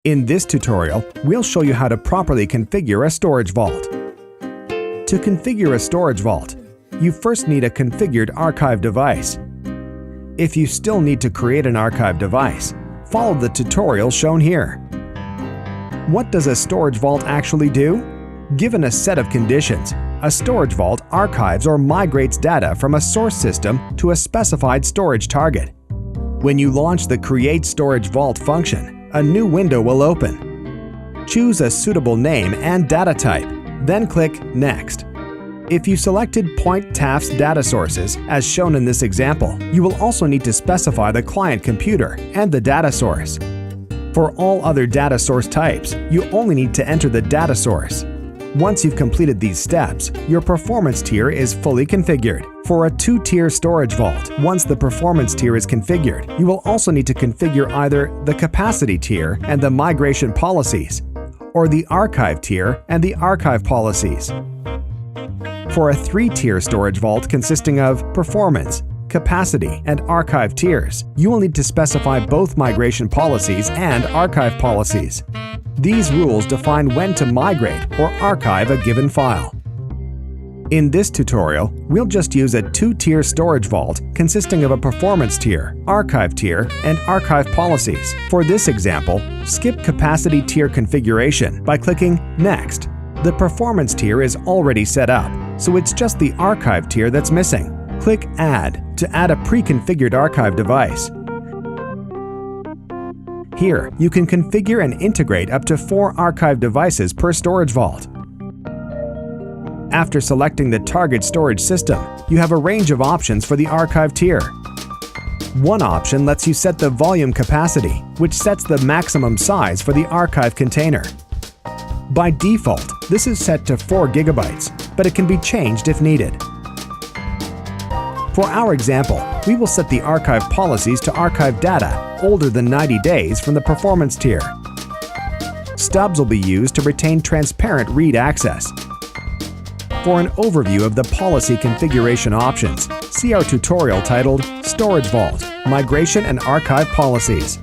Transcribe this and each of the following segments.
In this tutorial, we'll show you how to properly configure a storage vault. To configure a storage vault, you first need a configured archive device. If you still need to create an archive device, follow the tutorial shown here. What does a storage vault actually do? Given a set of conditions, a storage vault archives or migrates data from a source system to a specified storage target. When you launch the Create Storage Vault function, a new window will open. Choose a suitable name and data type, then click Next. If you selected PoINT TAF's data sources, as shown in this example, you will also need to specify the client computer and the data source. For all other data source types, you only need to enter the data source. Once you've completed these steps, your performance tier is fully configured. For a two-tier storage vault, once the performance tier is configured, you will also need to configure either the capacity tier and the migration policies, or the archive tier and the archive policies. For a three-tier storage vault consisting of performance, capacity, and archive tiers, you will need to specify both migration policies and archive policies. These rules define when to migrate or archive a given file. In this tutorial, we'll just use a two-tier storage vault consisting of a performance tier, archive tier, and archive policies. For this example, skip capacity tier configuration by clicking Next. The performance tier is already set up, so it's just the archive tier that's missing. Click Add to add a pre-configured archive device. Here, you can configure and integrate up to 4 archive devices per storage vault. After selecting the target storage system, you have a range of options for the archive tier. One option lets you set the volume capacity, which sets the maximum size for the archive container. By default, this is set to 4 GB, but it can be changed if needed. For our example, we will set the archive policies to archive data older than 90 days from the performance tier. Stubs will be used to retain transparent read access. For an overview of the policy configuration options, see our tutorial titled Storage Vault, Migration and Archive Policies.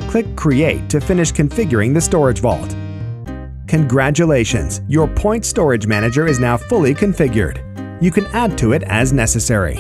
Click Create to finish configuring the storage vault. Congratulations! Your PoINT Storage Manager is now fully configured. You can add to it as necessary.